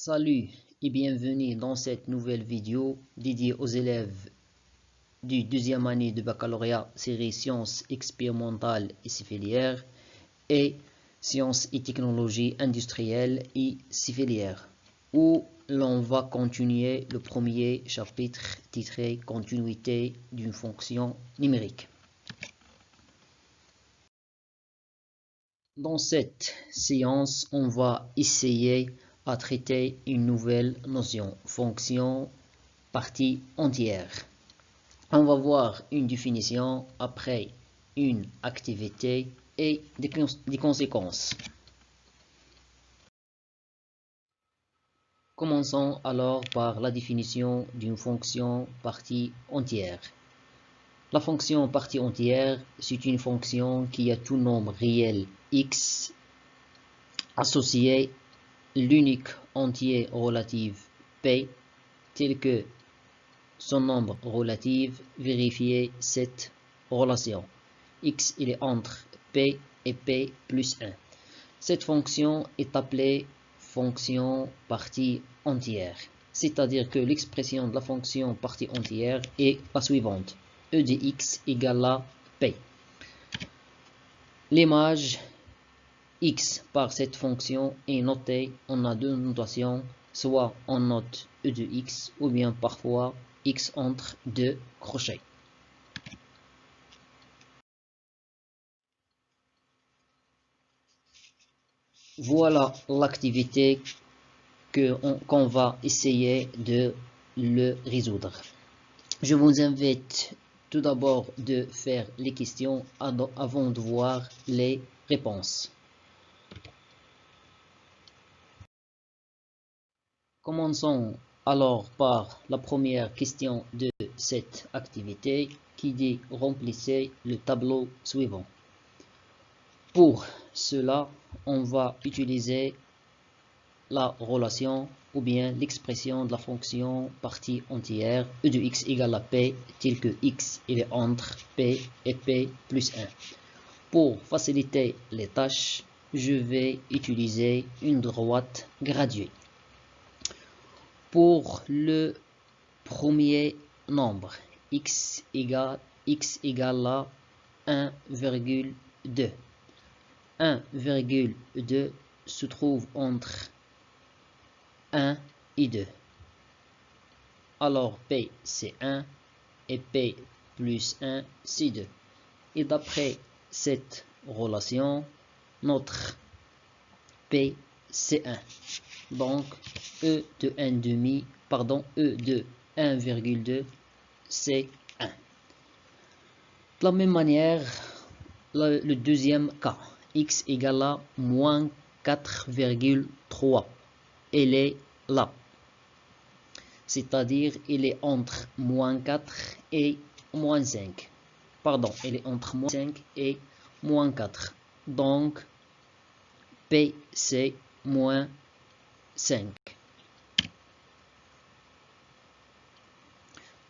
Salut et bienvenue dans cette nouvelle vidéo dédiée aux élèves du deuxième année de baccalauréat série sciences expérimentales et civilières et sciences et technologies industrielles et civilières, où l'on va continuer le premier chapitre titré Continuité d'une fonction numérique. Dans cette séance, on va essayer à traiter une nouvelle notion, fonction partie entière. On va voir une définition, après une activité et des conséquences. Commençons alors par la définition d'une fonction partie entière. La fonction partie entière, c'est une fonction qui a tout nombre réel x associé l'unique entier relatif p tel que son nombre relatif. Vérifier cette relation. X il est entre p et p plus 1. Cette fonction est appelée fonction partie entière. C'est-à-dire que l'expression de la fonction partie entière est la suivante. E de x égale à p. L'image x par cette fonction est notée. On a deux notations, soit on note e de x ou bien parfois x entre deux crochets. Voilà l'activité qu'on va essayer de le résoudre. Je vous invite tout d'abord de faire les questions avant de voir les réponses. Commençons alors par la première question de cette activité qui dit remplissez le tableau suivant. Pour cela, on va utiliser la relation ou bien l'expression de la fonction partie entière e de x égale à p tel que x il est entre p et p plus 1. Pour faciliter les tâches, je vais utiliser une droite graduée. Pour le premier nombre, x égale à 1,2. 1,2 se trouve entre 1 et 2. Alors P c'est 1 et P plus 1 c'est 2. Et d'après cette relation, notre P c'est 1. Donc E de 1,2 c'est 1. De la même manière, le deuxième cas, x égale à moins 4,3. Elle est là. C'est-à-dire, il est entre moins 4 et moins 5. Pardon, il est entre moins 5 et moins 4. Donc, P, c'est moins 5.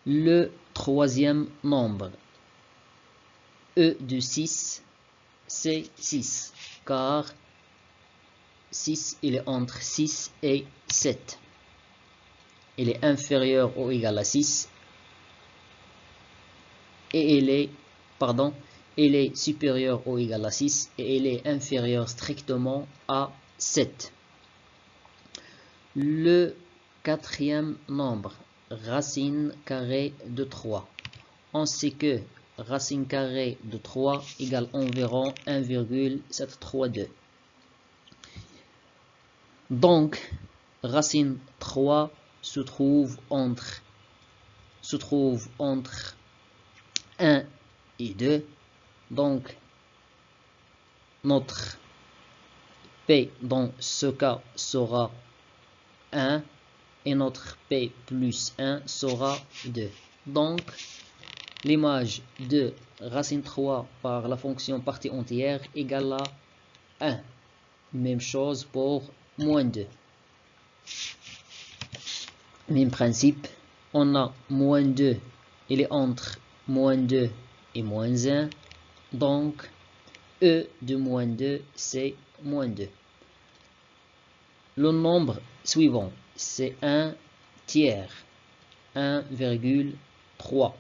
Le troisième nombre, E de 6, c'est 6. Car 6, il est entre 6 et 7. Il est inférieur ou égal à 6. Et il est supérieur ou égal à 6. Et il est inférieur strictement à 7. Le quatrième nombre, racine carrée de 3. On sait que racine carrée de 3 égale environ 1,732. Donc, racine 3 se trouve entre 1 et 2. Donc, notre P dans ce cas sera 1 et notre P plus 1 sera 2. Donc, l'image de racine 3 par la fonction partie entière égale à 1. Même chose pour moins 2. Même principe, on a moins 2, il est entre moins 2 et moins 1. Donc, E de moins 2, c'est moins 2. Le nombre suivant, c'est 1 tiers, 1,3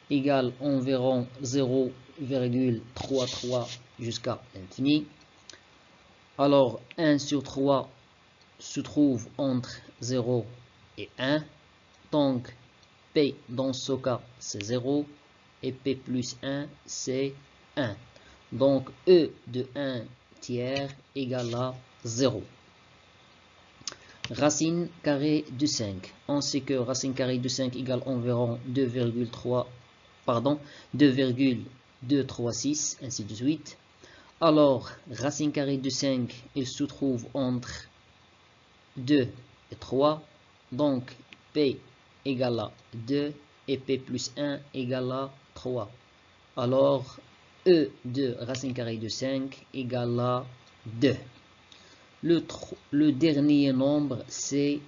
égale environ 0,33 jusqu'à l'infini. Alors 1 sur 3 se trouve entre 0 et 1. Donc P dans ce cas c'est 0 et P plus 1 c'est 1. Donc E de 1 tiers égale à 0. Racine carrée de 5. On sait que racine carrée de 5 égale environ 2,236, ainsi de suite. Alors, racine carrée de 5, il se trouve entre 2 et 3. Donc, P égale à 2 et P plus 1 égale à 3. Alors, E de racine carrée de 5 égale à 2. Le dernier nombre, c'est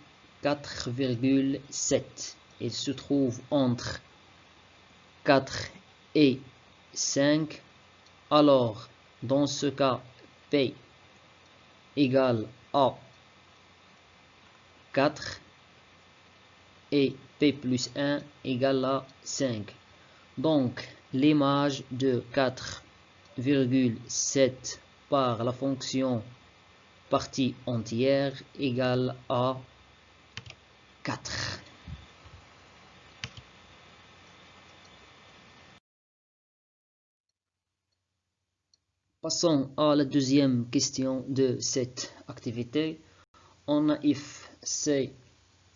4,7. Il se trouve entre 4 et 5. Alors, dans ce cas, P égale à 4 et P plus 1 égale à 5. Donc, l'image de 4,7 par la fonction partie entière égale à 4. Passons à la deuxième question de cette activité. On a if c'est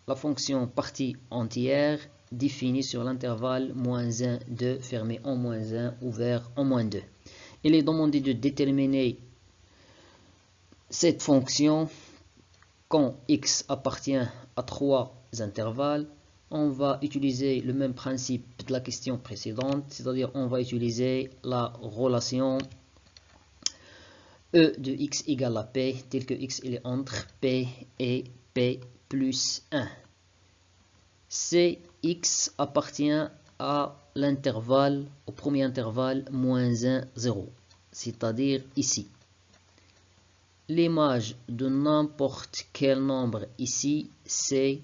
la fonction partie entière définie sur l'intervalle -1, 2, fermé en -1, ouvert en -2. Il est demandé de déterminer cette fonction quand x appartient à 3 intervalles. On va utiliser le même principe de la question précédente, c'est-à-dire on va utiliser la relation E de x égale à p, tel que x il est entre p et p plus 1. Si x appartient à l'intervalle, au premier intervalle, -1, 0, c'est-à-dire ici. L'image de n'importe quel nombre ici, c'est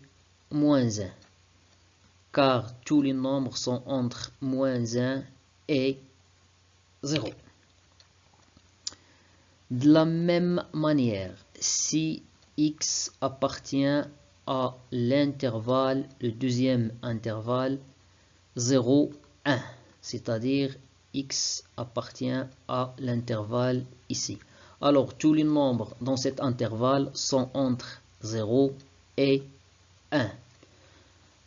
-1, car tous les nombres sont entre -1 et 0. De la même manière, si x appartient à l'intervalle, le deuxième intervalle, 0, 1, c'est-à-dire x appartient à l'intervalle ici. Alors, tous les nombres dans cet intervalle sont entre 0 et 1.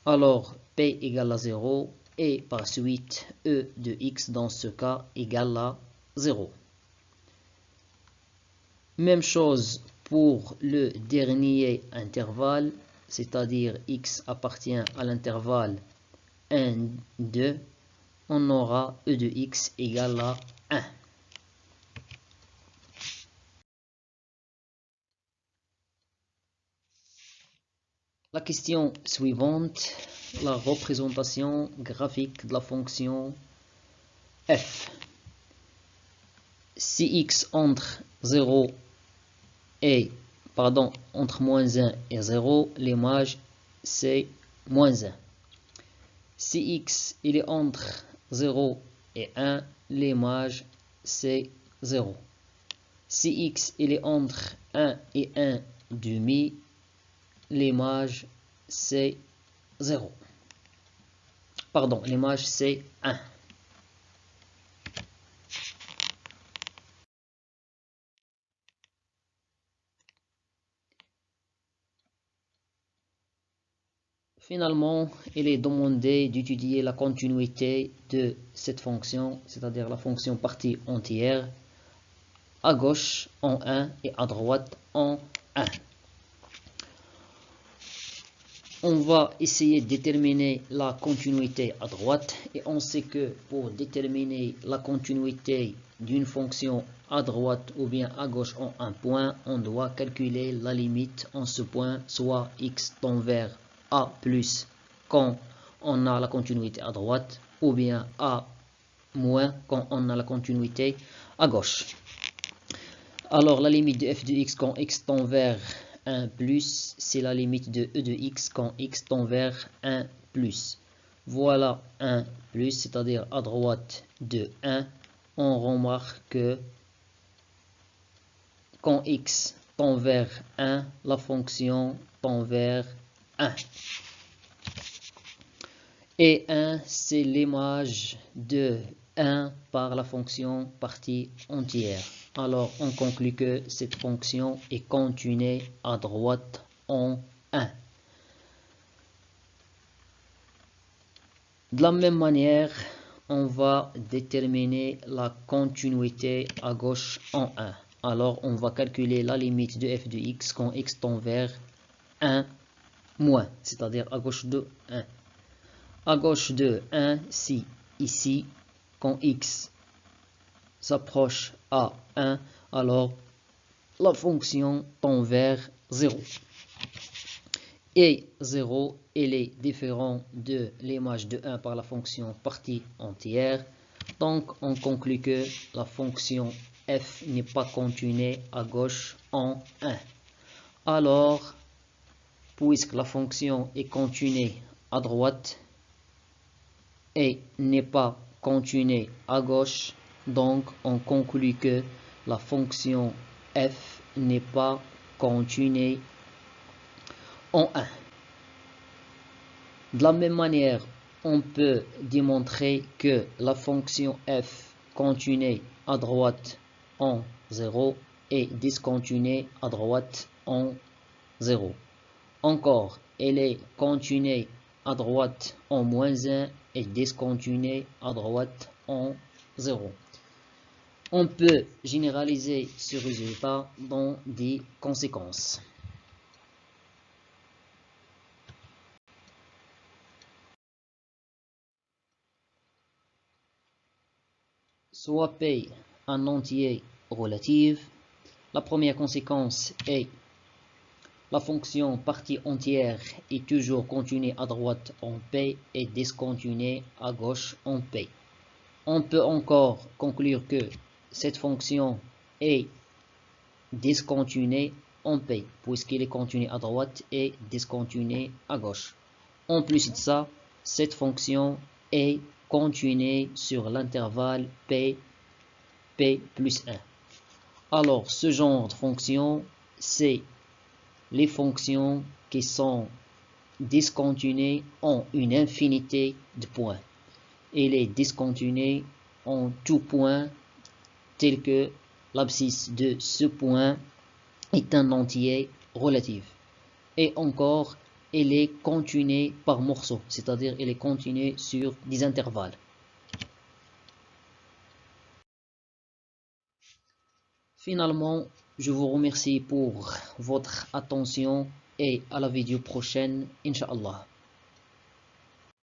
Alors, p égale à 0 et par suite, e de x dans ce cas égale à 0. Même chose pour le dernier intervalle, c'est-à-dire x appartient à l'intervalle 1, 2. On aura e de x égale à 1. La question suivante, la représentation graphique de la fonction f. Si x entre entre -1 et 0, l'image c'est -1. Si x il est entre 0 et 1, l'image c'est 0. Si x il est entre 1 et 1 demi, l'image c'est 0. Pardon, l'image c'est 1. Finalement, il est demandé d'étudier la continuité de cette fonction, c'est-à-dire la fonction partie entière, à gauche en 1 et à droite en 1. On va essayer de déterminer la continuité à droite et on sait que pour déterminer la continuité d'une fonction à droite ou bien à gauche en un point, on doit calculer la limite en ce point, soit x tend vers a plus quand on a la continuité à droite ou bien a moins quand on a la continuité à gauche. Alors la limite de f de x quand x tend vers 1 plus, c'est la limite de e de x quand x tend vers 1 plus. Voilà 1 plus, c'est-à-dire à droite de 1. On remarque que quand x tend vers 1, la fonction tend vers 1. Et 1, c'est l'image de 1 par la fonction partie entière. Alors, on conclut que cette fonction est continue à droite en 1. De la même manière, on va déterminer la continuité à gauche en 1. Alors, on va calculer la limite de f de x quand x tend vers 1 moins, c'est-à-dire à gauche de 1. À gauche de 1, si ici, quand x s'approche à 1, alors la fonction tend vers 0. Et 0, elle est différente de l'image de 1 par la fonction partie entière. Donc, on conclut que la fonction f n'est pas continue à gauche en 1. Alors, puisque la fonction est continue à droite et n'est pas continue à gauche, donc on conclut que la fonction f n'est pas continue en 1. De la même manière, on peut démontrer que la fonction f continue à droite en 0 est discontinue à droite en 0. Encore, elle est continue à droite en moins 1 et discontinue à droite en 0. On peut généraliser ce résultat dans des conséquences. Soit P un entier relatif. La première conséquence est la fonction partie entière est toujours continue à droite en P et discontinue à gauche en P. On peut encore conclure que cette fonction est discontinue en P, puisqu'il est continu à droite et discontinue à gauche. En plus de ça, cette fonction est continue sur l'intervalle P plus 1. Alors, ce genre de fonction, c'est les fonctions qui sont discontinues en une infinité de points. Et les discontinues en tout point, tel que l'abscisse de ce point est un entier relatif. Et encore, elle est continue par morceaux, c'est-à-dire elle est continue sur des intervalles. Finalement, je vous remercie pour votre attention et à la vidéo prochaine, Inch'Allah.